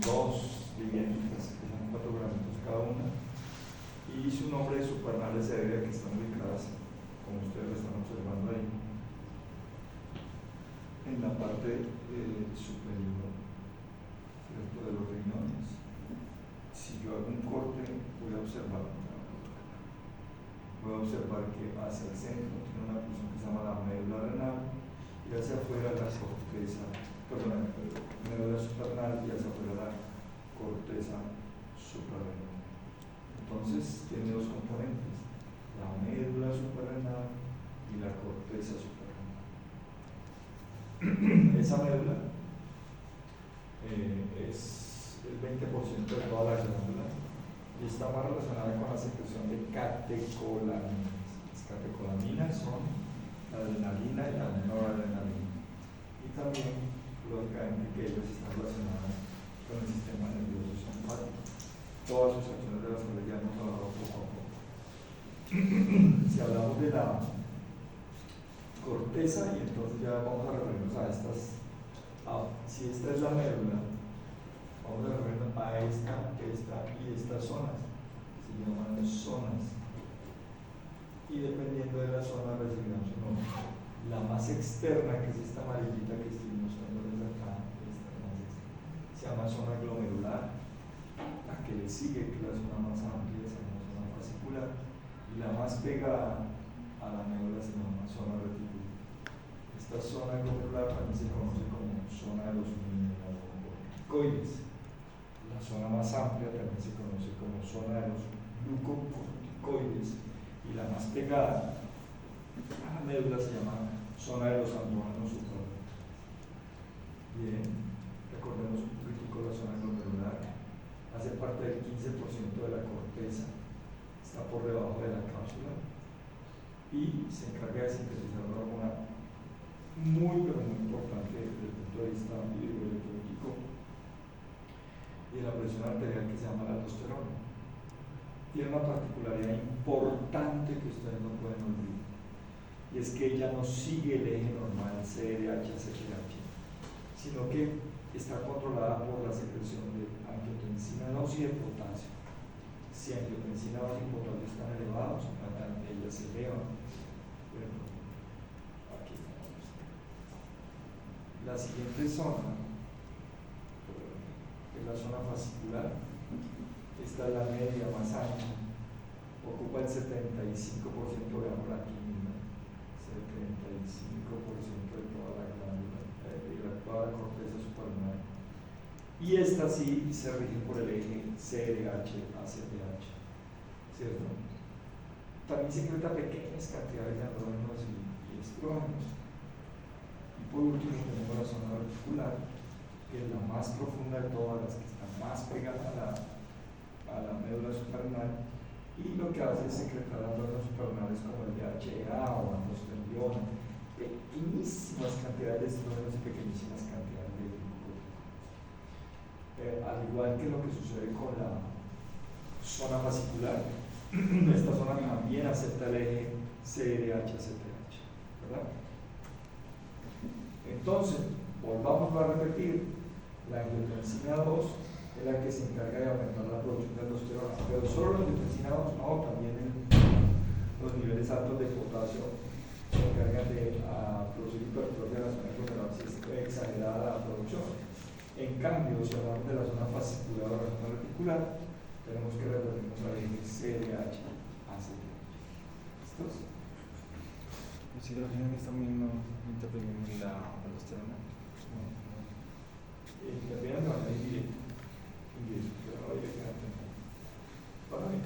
dos livianitas, que son 4 gramitos cada una, y su nombre de supernales aéreas que están ubicadas, como ustedes lo están observando ahí, en la parte superior, ¿cierto?, de los riñones. Si yo hago un corte, voy a observar que hacia el centro tiene una porción que se llama la médula renal, y hacia afuera la corteza, perdón, médula supernal, y hacia afuera la corteza suprarrenal. Entonces tiene dos componentes, la médula suprarrenal y la corteza suprarrenal. Esa médula es el 20% de toda la glándula y está más relacionada con la secreción de catecolaminas. Las catecolaminas son la adrenalina y la noradrenalina, y también, lógicamente, que ellas están relacionadas con el sistema nervioso simpático. Todas sus acciones de las que ya hemos hablado poco a poco. Si hablamos de la corteza, y entonces ya vamos a referirnos a estas, si esta es la médula, vamos a referirnos a esta y estas zonas, se llaman zonas, y dependiendo de la zona recibirán su nombre. La más externa, que es esta amarillita que estoy mostrándoles acá, esta más externa, se llama zona glomerular. La que le sigue, que es la zona más amplia, se llama zona fascicular, y la más pegada a la médula se llama zona reticular. Esta zona glomerular también se conoce como zona de los mineralocorticoides. La zona más amplia también se conoce como zona de los glucocorticoides, y la más pegada a la médula se llama zona de los andrógenos suprarrenales. Bien, recordemos un poquitico la zona glomerular. Hace parte del 15% de la corteza, está por debajo de la cápsula y se encarga de sintetizar una hormona muy importante desde el punto de vista hidroelectrólico y de la presión arterial, que se llama la aldosterona. Tiene una particularidad importante que ustedes no pueden olvidar, y es que ella no sigue el eje normal CRH-CPH, sino que está controlada por la secreción de angiotensina 2 y de potasio. Si angiotensina 2 y potasio están elevados, ellas se elevan. Bueno, aquí estamos. La siguiente zona es la zona fascicular. Esta es la media más ancha, ocupa el 75% de la química, 75% de toda la glándula, de toda la corteza suprarrenal. Y esta sí se rige por el eje CRH-ACTH, ¿cierto? También secreta pequeñas cantidades de andrógenos y estrógenos. Y por último tenemos la zona reticular, que es la más profunda de todas, las que están más pegadas a la médula suprarrenal, y lo que hace es secretar andrógenos suprarrenales como el DHEA o androstenediona, pequeñísimas cantidades de estrógenos y pequeñísimas cantidades de glucógenos. Al igual que lo que sucede con la zona fascicular, esta zona también acepta el eje CRH-CTH, ¿verdad? Entonces, volvamos a repetir, la angiotensina 2 es la que se encarga de aumentar la producción de aldosterona, pero solo la angiotensina 2 no, también los niveles altos de potasio se encargan de producir hipertrofia de la zona glomerular si es exagerada la producción. En cambio, si hablamos de la zona fascicular o la zona reticular, tenemos que referirnos al eje CRH-ACTH. ¿Listos? ¿Los hidrógenos también no intervienen en la aldosterona? No. Intervienen de manera indirecta. Pero directamente no. Para mí.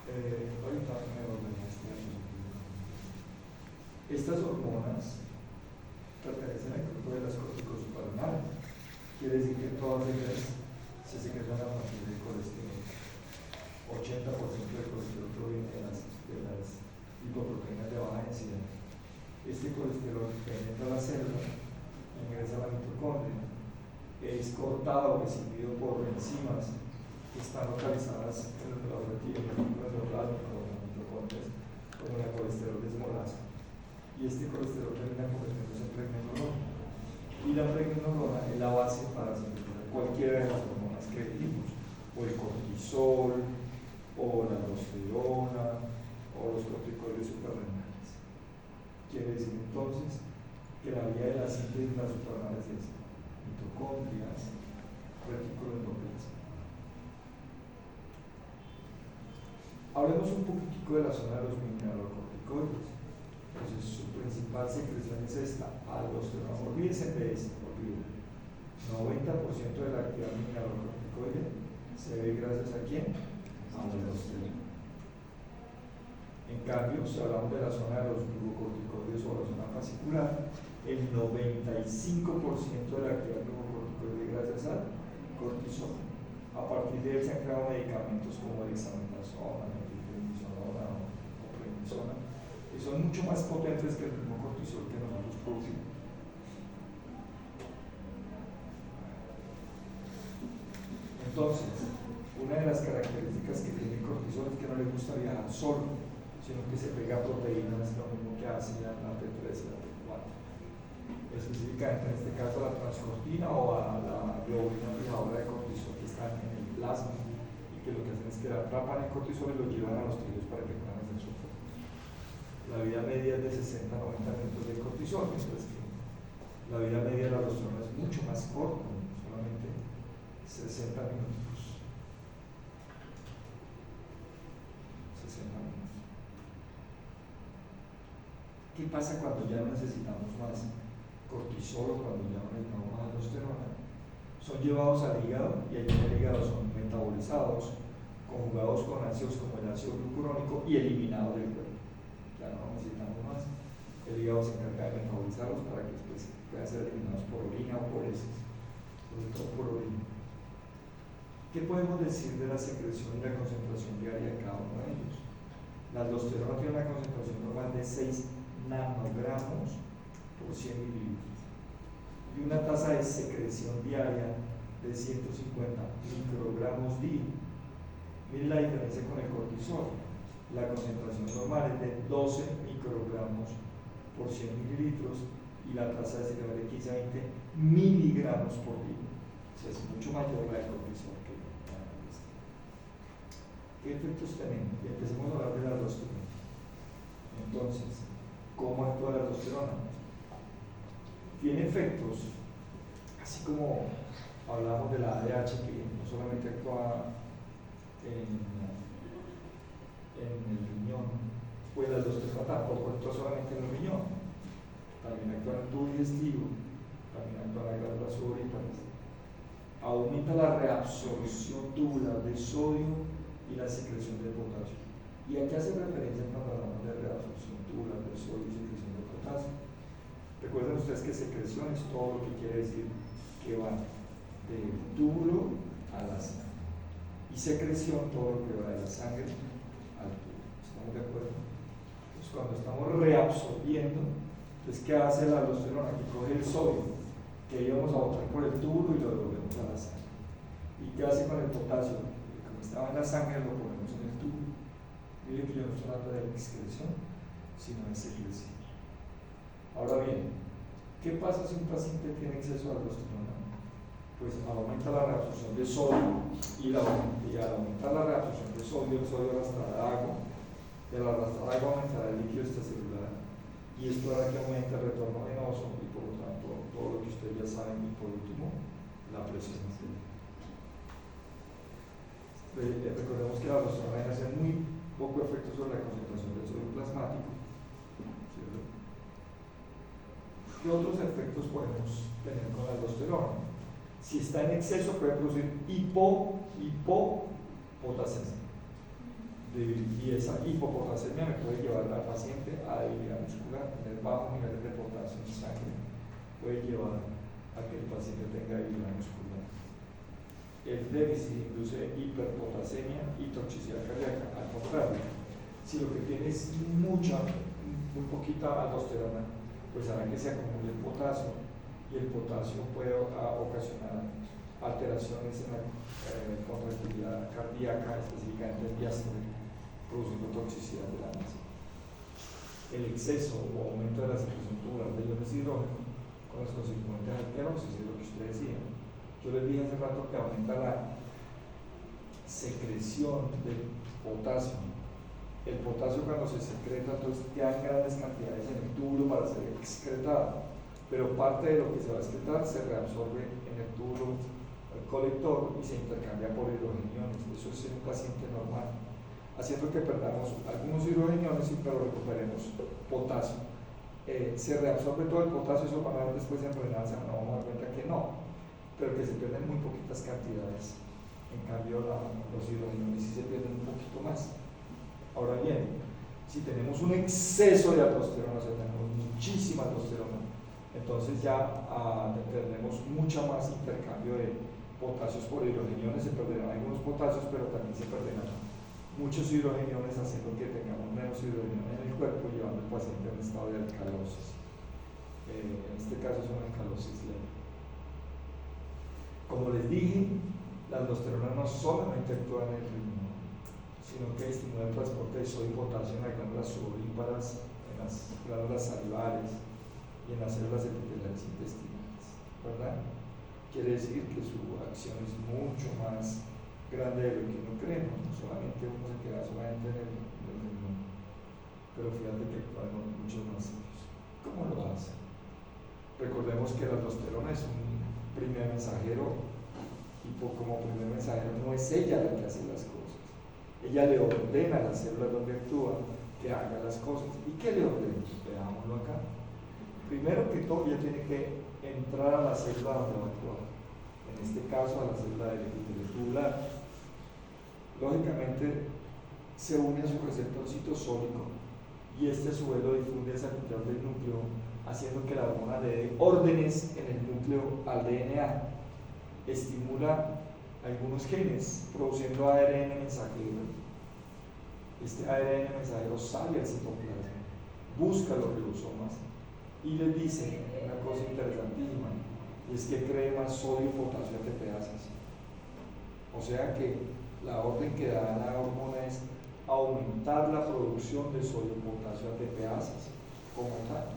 Ahorita me volveré a estas hormonas pertenecen al grupo de las corticosuprarrenales. Quiere decir que todas ellas se secretan a partir del colesterol. 80% del colesterol proviene de las lipoproteínas de baja densidad. Este colesterol penetra la célula, ingresa a la mitocondria, es cortado o recibido por enzimas que están localizadas en los endoplasmicos o en las mitocondrias, como la colesterol desmolasa. Y este colesterol termina convirtiéndose en pregnenolona. Y la pregnenolona es la base para cualquiera de las hormonas que dijimos, o el cortisol, o la aldosterona, o los corticoides suprarrenales. Quiere decir entonces que la vía de la síntesis de las suprarrenales es mitocondrias, retículo endoplasmático. Hablemos un poquitico de la zona de los mineralocorticoides. Entonces, su principal secreción es esta, aldosterona. Olvídense de esto, olvídense. 90% de la actividad mineralocorticoide se ve gracias a quién? A la aldosterona. En cambio, si hablamos de la zona de los glucocorticoides o la zona fascicular, el 95% de la actividad glucocorticoide gracias al cortisol. A partir de él se han creado medicamentos como dexametasona, metilprednisona o prednisona, que son mucho más potentes que el mismo cortisol que nosotros producimos. Entonces, una de las características que tiene el cortisol es que no le gusta viajar solo, sino que se pega a proteínas, lo mismo que hace la T3 y la T4. Específicamente en este caso a la transcortina o a la globulina fijadora de cortisol que están en el plasma y que lo que hacen es que atrapan el cortisol y lo llevan a los tejidos para que puedan hacer su efecto. La vida media es de 60-90 minutos de cortisol, mientras que la vida media de la aldosterona es mucho más corta, solamente 60 minutos. 60 minutos. ¿Qué pasa cuando ya no necesitamos más cortisol o cuando ya no necesitamos más aldosterona? Son llevados al hígado y allí en el hígado son metabolizados, conjugados con ácidos como el ácido glucurónico y eliminados del cuerpo. Ya no necesitamos más. El hígado se encarga de metabolizarlos para que después puedan ser eliminados por orina o por heces, sobre todo por orina. ¿Qué podemos decir de la secreción y la concentración diaria de cada uno de ellos? La aldosterona tiene una concentración normal de 6 nanogramos por 100 mililitros y una tasa de secreción diaria de 150 microgramos día. Miren la diferencia con el cortisol. La concentración normal es de 12 microgramos por 100 mililitros y la tasa de secreción de 15 a 20 miligramos por día. O sea, es mucho mayor la del cortisol que la aldosterona. ¿Qué efectos tenemos? Y empecemos a hablar de la aldosterona. Entonces, ¿cómo actúa la aldosterona? Tiene efectos, así como hablamos de la ADH, que no solamente actúa en el riñón, pues la aldosterona tampoco actúa solamente en el riñón, también actúa en el tubo digestivo, también actúa en las glándulas sudoríparas. Aumenta la reabsorción tubular de sodio y la secreción de potasio. ¿Y a qué hace referencia cuando hablamos de reabsorción tubular de sodio y secreción de potasio? Recuerden ustedes que secreción es todo lo que quiere decir que va del túbulo a la sangre. Y secreción todo lo que va de la sangre al túbulo. ¿Estamos de acuerdo? Entonces cuando estamos reabsorbiendo, entonces ¿qué hace la aldosterona? Que coge el sodio que íbamos a botar por el túbulo y lo devolvemos a la sangre. ¿Y qué hace con el potasio? Que como estaba en la sangre lo ponemos en el túbulo. Miren que yo no estoy hablando de excreción, sino de secreción. Ahora bien, ¿qué pasa si un paciente tiene exceso de aldosterona? Pues aumenta la reabsorción de sodio y al aumentar la reabsorción de sodio, el sodio arrastrará agua, y al arrastrar agua aumentará el líquido extracelular y esto hará que aumente el retorno venoso y por lo tanto todo lo que ustedes ya saben y por último, la presión arterial. Recordemos que la aldosterona hace muy poco efecto sobre la concentración del sodio plasmático. ¿Qué otros efectos podemos tener con la aldosterona? Si está en exceso puede producir hipopotasemia. Y esa hipopotasemia me puede llevar al paciente a debilidad muscular, tener bajos niveles de potasio en sangre, puede llevar a que el paciente tenga debilidad muscular. El déficit induce hiperpotasemia y toxicidad cardíaca. Al contrario, si lo que tiene es muy poquita aldosterona, pues hará que se acumule el potasio y el potasio puede ocasionar alteraciones en la contractilidad cardíaca, específicamente el diástole, produciendo toxicidad de la misma. El exceso o aumento de la secreción tubular de iones de hidrógeno con los consecuentes alterosis, es lo que usted decía, que Yo les dije hace rato que aumenta la secreción de potasio. El potasio cuando se secreta, entonces quedan grandes cantidades en el túbulo para ser excretado, pero parte de lo que se va a excretar se reabsorbe en el túbulo colector y se intercambia por hidrogeniones. Eso es en un paciente normal, haciendo que perdamos algunos hidrogeniones pero recuperemos potasio. Se reabsorbe todo el potasio, eso para después en renal se nos vamos a dar cuenta que no, pero que se pierden muy poquitas cantidades. En cambio los hidrogeniones sí se pierden un poquito más. Ahora bien, si tenemos un exceso de aldosterona, o sea, tenemos muchísima aldosterona, entonces ya tendremos mucho más intercambio de potasios por hidrogeniones, se perderán algunos potasios, pero también se perderán muchos hidrogeniones, haciendo que tengamos menos hidrogeniones en el cuerpo, llevando al paciente a un estado de alcalosis. En este caso es una alcalosis leve. Como les dije, la aldosterona no solamente actúa en el riñón, sino que estimula el transporte de sodio y potasio en las glándulas sudoríparas, en las glándulas salivares y en las células epiteliales intestinales, ¿verdad? Quiere decir que su acción es mucho más grande de lo que uno cree, no solamente uno se queda solamente en el riñón, pero fíjate que actúa en muchos más sitios. ¿Cómo lo hace? Recordemos que la aldosterona es un primer mensajero y como primer mensajero no es ella la que hace las cosas. Ella le ordena a las células donde actúa que haga las cosas. ¿Y qué le ordena? Veámoslo acá. Primero que todo, ella tiene que entrar a la célula donde va a actuar. En este caso, a la célula del epitelio tubular. Lógicamente, se une a su receptor citosólico y este a su vez lo difunde hacia el interior del núcleo, haciendo que la hormona le dé órdenes en el núcleo al DNA. Estimula algunos genes, produciendo ARN mensajero. Este ARN mensajero sale al citoplasma, busca los ribosomas y les dice una cosa interesantísima, y es que cree más sodio y potasio ATPasas. O sea que la orden que da la hormona es aumentar la producción de sodio y potasio ATPasas como tal.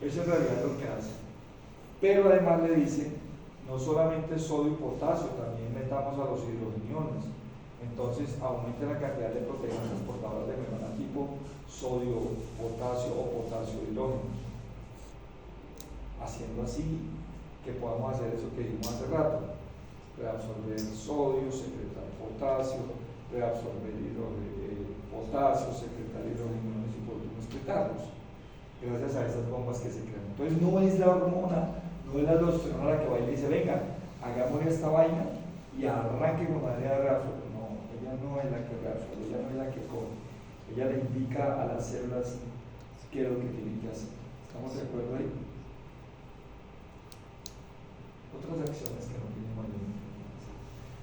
Eso en realidad es lo que hace. Pero además le dice, no solamente sodio y potasio, también metamos a los hidrogeniones. Entonces aumente la cantidad de proteínas transportadoras de membrana tipo sodio, potasio o potasio hidrógeno. Haciendo así que podamos hacer eso que dijimos hace rato: reabsorber sodio, secretar potasio, reabsorber potasio, secretar hidrogeniones y por último excretarlos, gracias a esas bombas que se crean. Entonces no es la hormona, no es la aldosterona la que va y le dice, venga, hagamos esta vaina y arranque con manera de reabsorber. No, ella no es la que reabsorbe, ella no es la que come. Ella le indica a las células qué es lo que tienen que hacer. ¿Estamos de acuerdo ahí? Otras acciones que no tienen mayor importancia.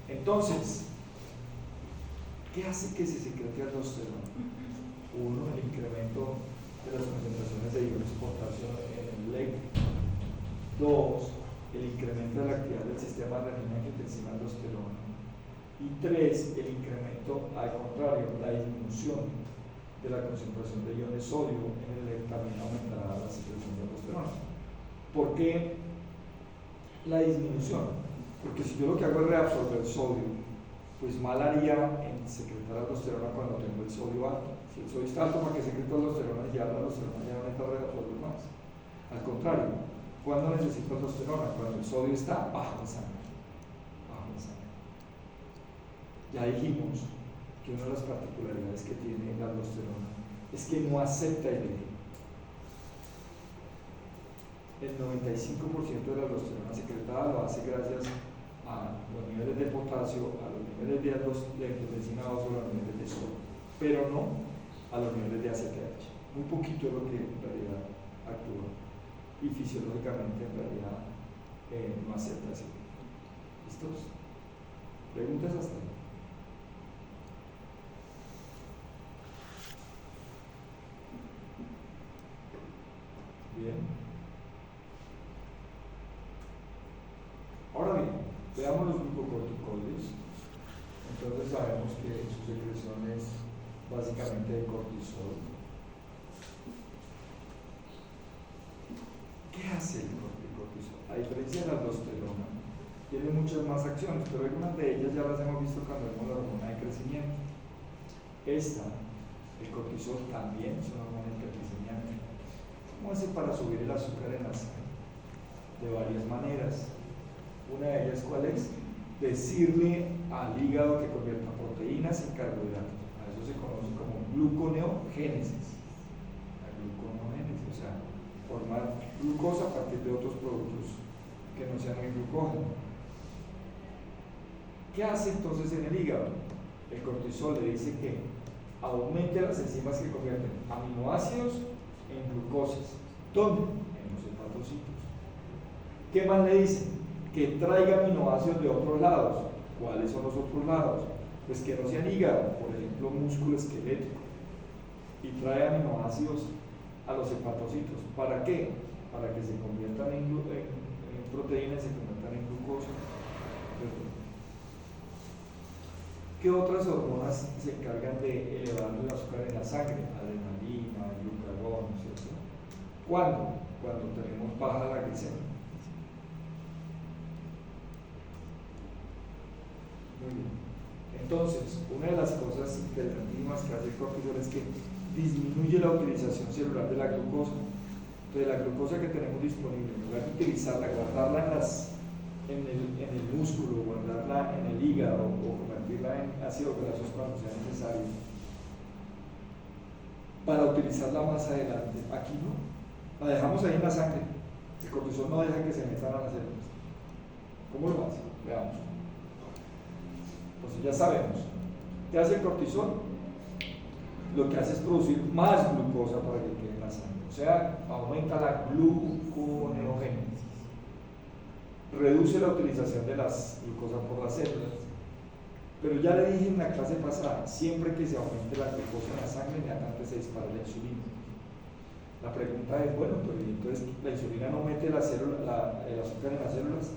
Entonces, ¿qué hace que se secrete aldosterona? Uno, el incremento de las concentraciones de iones potasio en el LEC. Dos, el incremento de la actividad del sistema renina-angiotensina-aldosterona. Y tres, el incremento, al contrario, la disminución de la concentración de iones sodio en el LEC también aumentará la secreción de aldosterona. ¿Por qué la disminución? Porque si yo lo que hago es reabsorber sodio, pues mal haría en secretar aldosterona cuando tengo el sodio alto. Si el sodio está alto, ¿para qué secreto aldosterona? Ya la aldosterona ya no necesita reabsorber más. Al contrario, ¿cuándo necesito aldosterona? Cuando el sodio está bajo en sangre. Bajo en sangre. Ya dijimos que una de las particularidades que tiene la aldosterona es que no acepta el eje. El 95% de la aldosterona secretada lo hace gracias a los niveles de potasio, a los niveles de angiotensina 2 o a los niveles de sodio, pero no a los niveles de ACTH. Muy poquito es lo que en realidad actúa y fisiológicamente en realidad no acepta así. ¿Listos? ¿Preguntas hasta ahí? Bien. Ahora bien, veamos los glucocorticoides. Entonces sabemos que su secreción es básicamente de cortisol. ¿Qué hace el cortisol? A diferencia de la aldosterona, tiene muchas más acciones, pero algunas de ellas ya las hemos visto cuando vemos la hormona de crecimiento. Esta, el cortisol, también es una hormona de crecimiento. ¿Cómo hace para subir el azúcar en la sangre? De varias maneras. Una de ellas, ¿cuál es? Decirle al hígado que convierta proteínas en carbohidratos. A eso se conoce como gluconeogénesis. La gluconeogénesis, o sea, formar glucosa a partir de otros productos que no sean el glucógeno. ¿Qué hace entonces en el hígado? El cortisol le dice que aumente las enzimas que convierten aminoácidos en glucosas. ¿Dónde? En los hepatocitos. ¿Qué más le dice? Que traiga aminoácidos de otros lados. ¿Cuáles son los otros lados? Pues que no sean hígado, por ejemplo, músculo esquelético. Y trae aminoácidos a los hepatocitos. ¿Para qué? Para que se conviertan en proteínas y se conviertan en glucosa. ¿Qué otras hormonas se encargan de elevar el azúcar en la sangre? Adrenalina, glucagón, ¿cierto? ¿Cuándo? Cuando tenemos baja la glicemia. Muy bien. Entonces, una de las cosas interesantísimas que hace el cortisol es que disminuye la utilización celular de la glucosa. Entonces, la glucosa que tenemos disponible, en lugar de utilizarla, guardarla en el músculo, guardarla en el hígado o convertirla en ácidos grasos cuando sea necesario, para utilizarla más adelante. Aquí no, la dejamos ahí en la sangre. El cortisol no deja que se metan a las células. ¿Cómo lo hace? Veamos. Pues ya sabemos. ¿Qué hace el cortisol? Lo que hace es producir más glucosa para que quede en la sangre. O sea, aumenta la gluconeogénesis. Reduce la utilización de las glucosas por las células. Pero ya le dije en la clase pasada, siempre que se aumente la glucosa en la sangre, inmediatamente se dispara la insulina. La pregunta es, bueno, pero entonces la insulina no mete el azúcar en las células.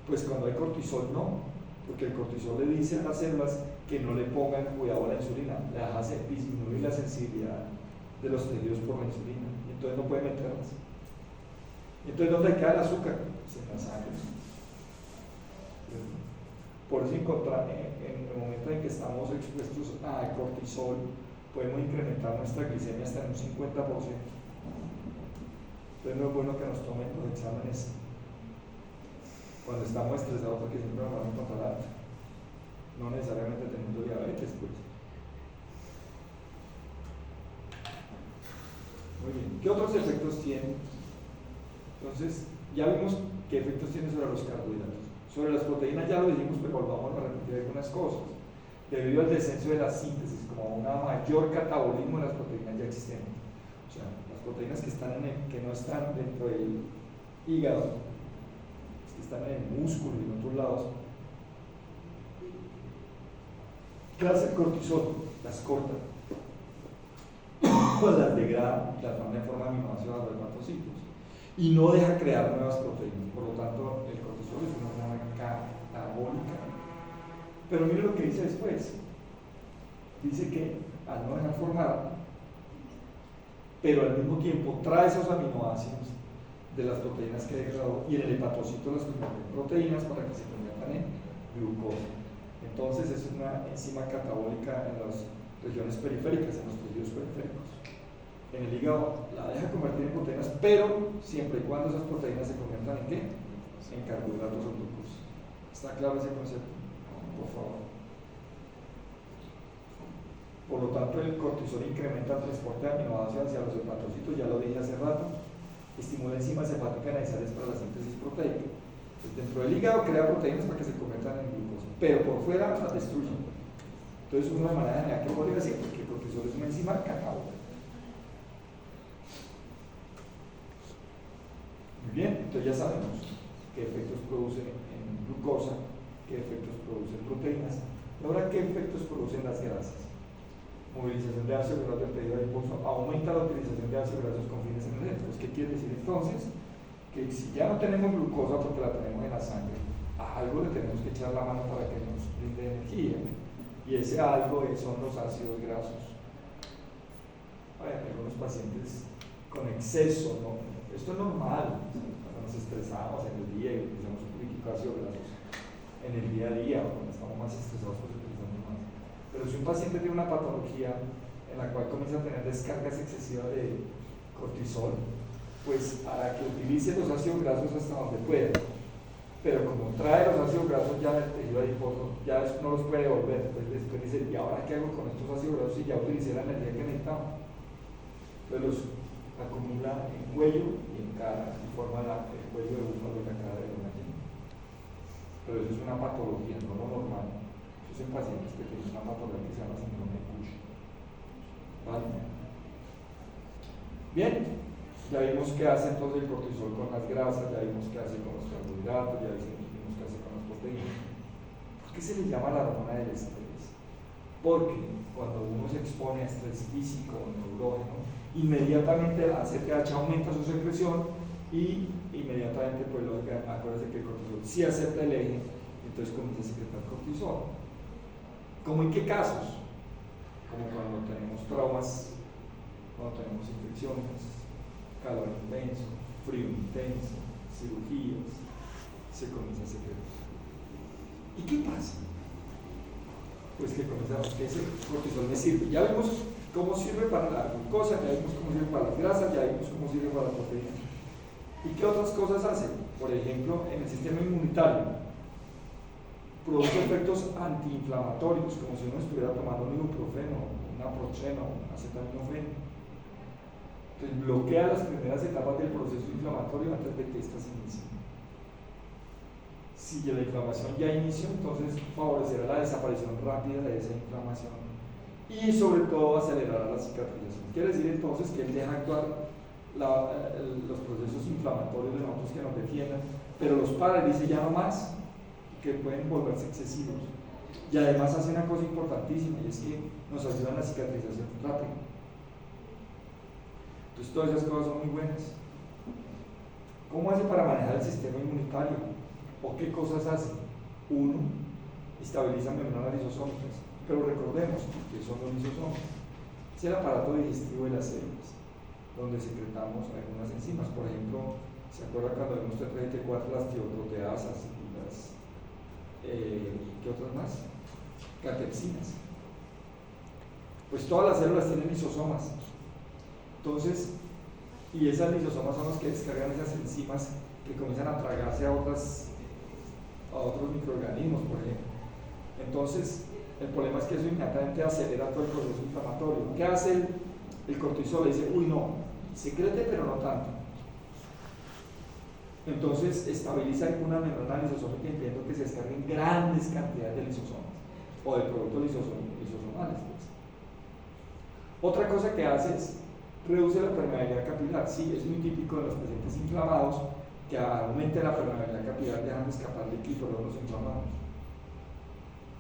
Pues cuando hay cortisol no, porque el cortisol le dice a las células que no le pongan cuidado a la insulina, le hace disminuir la sensibilidad de los tejidos por la insulina, y entonces no puede meterlas. Entonces, ¿dónde queda el azúcar? Pues en la sangre. Por eso en el momento en que estamos expuestos al cortisol, podemos incrementar nuestra glicemia hasta en un 50%. Entonces no es bueno que nos tomen los exámenes cuando estamos estresados, porque siempre nos van a encontrar alto. No necesariamente teniendo diabetes, pues. Muy bien. ¿Qué otros efectos tiene? Entonces, ya vimos qué efectos tiene sobre los carbohidratos. Sobre las proteínas ya lo dijimos, pero volvamos a repetir algunas cosas. Debido al descenso de la síntesis, como a un mayor catabolismo de las proteínas ya existentes. O sea, las proteínas que no están dentro del hígado, que están en el músculo y en otros lados. ¿Qué hace el cortisol? Las corta. Las degrada, las manda en forma de aminoácidos a los hepatocitos. Y no deja crear nuevas proteínas. Por lo tanto, el cortisol es una hormona catabólica. Pero mire lo que dice después. Dice que al no dejar formar, pero al mismo tiempo trae esos aminoácidos de las proteínas que degradó y en el hepatocito las convierte en proteínas para que se conviertan en glucosa. Entonces es una enzima catabólica en las regiones periféricas, en los tejidos periféricos. En el hígado la deja convertir en proteínas, pero siempre y cuando esas proteínas se conviertan en ¿qué? En carbohidratos o glucosa. ¿Está claro ese concepto? Por favor. Por lo tanto, el cortisol incrementa el transporte de aminoácidos hacia los hepatocitos, ya lo dije hace rato, estimula enzimas hepáticas necesarias para la síntesis proteica. Entonces, dentro del hígado crea proteínas para que se conviertan en glucosa, pero por fuera las destruye. Entonces, uno de manera general que podría decir que el cortisol es una enzima catabólica. Muy bien, entonces ya sabemos qué efectos produce en glucosa, qué efectos produce en proteínas. Y ahora, ¿qué efectos producen las grasas? Movilización de ácidos grasos del tejido adiposo, aumenta la utilización de ácidos grasos con fines energéticos. ¿Qué quiere decir entonces? Que si ya no tenemos glucosa porque la tenemos en la sangre, a algo le tenemos que echar la mano para que nos brinde energía. Y ese algo son los ácidos grasos. Hay algunos pacientes con exceso, ¿no? Esto es normal, cuando nos estresamos en el día y utilizamos un poquitico de ácidos grasos, en el día a día, o cuando estamos más estresados, pues utilizamos más. Pero si un paciente tiene una patología en la cual comienza a tener descargas excesivas de cortisol, pues hará que utilice los ácidos grasos hasta donde pueda. Pero como trae los ácidos grasos ya del tejido adiposo, ya no los puede devolver. Pues después dice, ¿y ahora qué hago con estos ácidos grasos si ya utilicé la energía que necesitaba? Entonces los acumula en cuello y en cara, y forma el cuello de búfalo y la cara de una gallina. Pero eso es una patología, no lo normal. Eso es en pacientes que tienen una patología que se llama síndrome de Cushing. ¿Vale? Bien, ya vimos qué hace entonces el cortisol con las grasas, ya vimos qué hace con los carbohidratos, ya vimos qué hace con las proteínas. ¿Por qué se le llama la hormona del estrés? Porque cuando uno se expone a estrés físico o neurógeno, inmediatamente la ACTH aumenta su secreción y inmediatamente, pues acuérdense que el cortisol sí acepta el eje, entonces comienza a secretar cortisol. ¿Cómo en qué casos? Como cuando tenemos traumas, cuando tenemos infecciones, calor intenso, frío intenso, cirugías, se comienza a secretar. ¿Y qué pasa? Pues que comenzamos que ese cortisol me sirve. Ya vimos cómo sirve para la glucosa, ya vimos cómo sirve para las grasas, ya vimos cómo sirve para la proteína. ¿Y qué otras cosas hace? Por ejemplo, en el sistema inmunitario produce efectos antiinflamatorios, como si uno estuviera tomando un ibuprofeno, un naproxeno, un acetaminofén. Entonces bloquea las primeras etapas del proceso inflamatorio antes de que éstas se inicien. Si la inflamación ya inició, entonces favorecerá la desaparición rápida de esa inflamación y sobre todo acelerará la cicatrización. Quiere decir entonces que él deja actuar los procesos inflamatorios de nosotros que nos defiendan, pero los para, dice ya no más, que pueden volverse excesivos. Y además hace una cosa importantísima, y es que nos ayudan a la cicatrización rápida. Entonces todas esas cosas son muy buenas. ¿Cómo hace para manejar el sistema inmunitario? ¿O qué cosas hace? Uno, estabiliza membranas lisosómicas, pero recordemos que son los lisosomas. Es el aparato digestivo de las células, donde secretamos algunas enzimas. Por ejemplo, ¿se acuerda cuando vemos T3 T4 las tioproteasas y las ¿qué otras más? Catepsinas. Pues todas las células tienen lisosomas. Entonces, y esas lisosomas son los que descargan esas enzimas que comienzan a tragarse a otros microorganismos, por ejemplo. Entonces, el problema es que eso inmediatamente acelera todo el proceso inflamatorio. ¿Qué hace el cortisol? Le dice, uy, no, secrete, pero no tanto. Entonces, estabiliza una membrana lisosómica impidiendo que se descarguen grandes cantidades de lisosomas o de productos lisosomales. Pues. Otra cosa que hace es reduce la permeabilidad capilar. Sí, es muy típico de los pacientes inflamados que aumente la permeabilidad capilar dejando escapar líquido de los inflamados.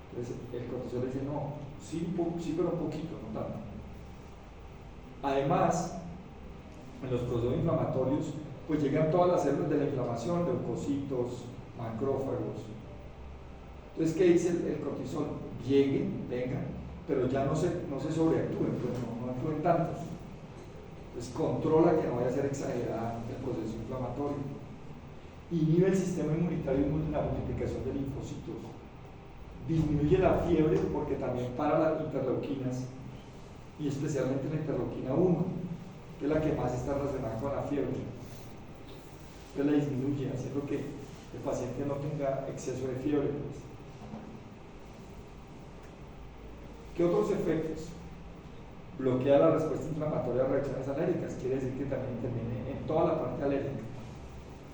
Entonces el cortisol dice no, sí, pero un poquito, no tanto. Además, en los procesos inflamatorios, pues llegan todas las células de la inflamación, leucocitos, macrófagos. Entonces, ¿qué dice el cortisol? Vengan, pero ya no se sobreactúen, pues no actúen tantos. Entonces controla que no vaya a ser exagerada el proceso inflamatorio. Inhibe el sistema inmunitario en la multiplicación de linfocitos. Disminuye la fiebre porque también para las interleuquinas y especialmente la interleuquina 1, que es la que más está relacionada con la fiebre. Entonces la disminuye, haciendo que el paciente no tenga exceso de fiebre. Pues. ¿Qué otros efectos? Bloquea la respuesta inflamatoria a reacciones alérgicas, quiere decir que también interviene en toda la parte alérgica.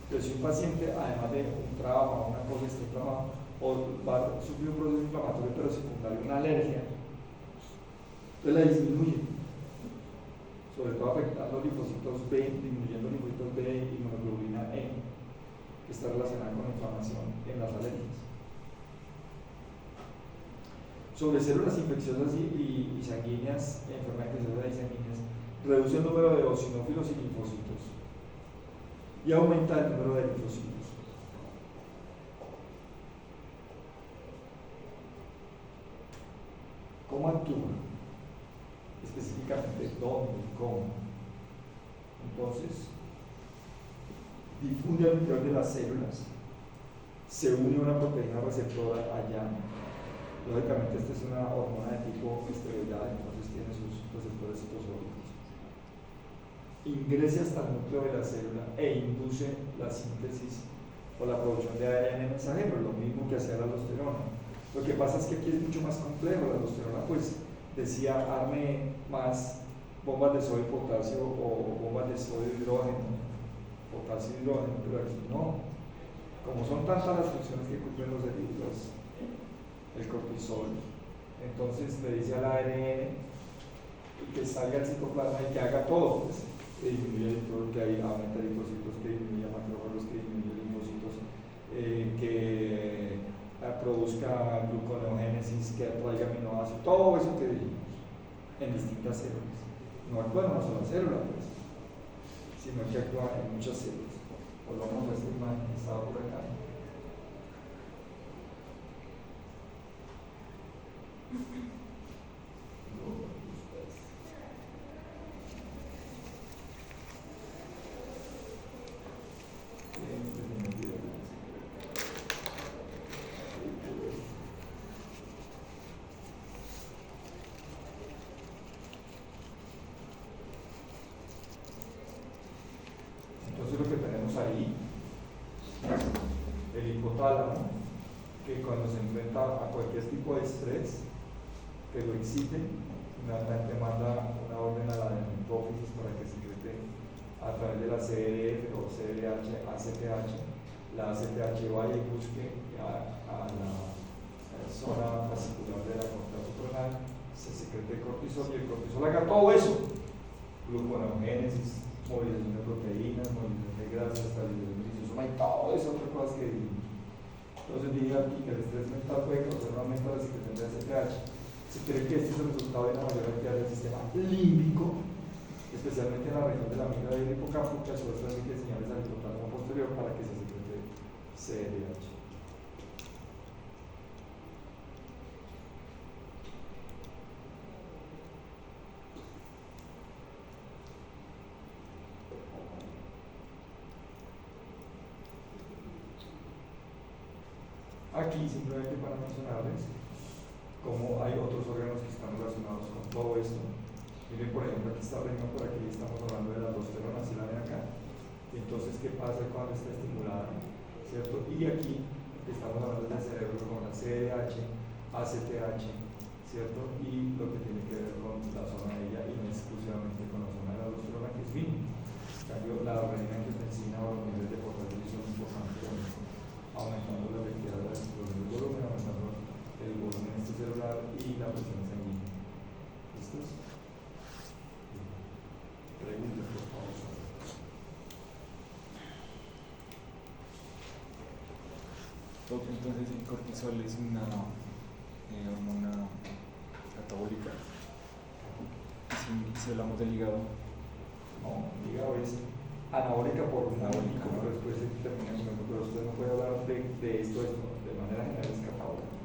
Pero si un paciente, además de un trauma o una cosa está inflamado, o va a sufrir un proceso inflamatorio pero secundario, una alergia, entonces la disminuye, sobre todo afectando linfocitos B, disminuyendo linfocitos B y inmunoglobulina E, que está relacionada con la inflamación en las alergias. Sobre células infecciosas y sanguíneas, enfermedades infecciosas y sanguíneas, reduce el número de eosinófilos y linfocitos y aumenta el número de linfocitos. ¿Cómo actúa? Específicamente, ¿dónde y cómo? Entonces, difunde al interior de las células, se une una proteína receptora allá. Lógicamente, esta es una hormona de tipo esteroidal, entonces tiene sus receptores citosólicos. Ingresa hasta el núcleo de la célula e induce la síntesis o la producción de ARN mensajero, lo mismo que hacía la aldosterona. Lo que pasa es que aquí es mucho más complejo. La aldosterona pues decía arme más bombas de sodio y potasio o bombas de sodio y hidrógeno, potasio y hidrógeno, pero aquí no. Como son tantas las funciones que cumplen los eritos, el cortisol, entonces le dice al ARN que salga al citoplasma y que haga todo, pues, que disminuya todo, que aumenta eritrocitos, que disminuya macrófagos, que disminuya linfocitos, que produzca gluconeogénesis, que atraiga aminoácidos, todo eso que dijimos en distintas células. No actúa en una sola célula, pues, sino que actúa en muchas células. Volvamos a esta imagen que estaba por acá. Entonces lo que tenemos ahí es el hipotálamo, que cuando se enfrenta a cualquier tipo de estrés que lo excite, inmediatamente manda una orden a la hipófisis para que secrete a través de la CRF o CRH, ACTH. La ACTH vaya y busque a la zona fascicular de la corteza suprarrenal, se secrete cortisol y el cortisol haga todo eso: gluconeogénesis, movilización de proteínas, movilización de grasas, estabilización de lisosoma y todo eso otras cosas que vimos. Entonces dije aquí que el estrés mental puede causar un aumento de la secreción de ACTH. Se cree que este es el resultado de una mayor actividad del sistema límbico, especialmente en la región de la amígdala y el hipocampo, que a su vez transmite señales al hipotálamo posterior para que se secrete CRH. Aquí simplemente para mencionarles cómo hay otros órganos que están relacionados con todo esto. Miren, por ejemplo, aquí está el riñón, por aquí estamos hablando de la aldosterona, si la ven acá. Y entonces, ¿qué pasa cuando está estimulada? ¿Cierto? Y aquí estamos hablando del cerebro con la CRH, ACTH, ¿cierto? Y lo que tiene que ver con la zona de ella y no exclusivamente con la zona de la aldosterona, que es vino. En cambio, la renina, angiotensina o los niveles de potasio son importantes, aumentando la efectividad de la exploración del volumen, aumentando el volumen celular y la presión sanguínea. ¿Listos? Preguntas, por favor. Entonces el cortisol es una hormona catabólica. Si hablamos del hígado. No, el hígado es anabólica por un anabólico, pero después se termina comiendo, pero usted no puede hablar de esto de manera general, es catabólica.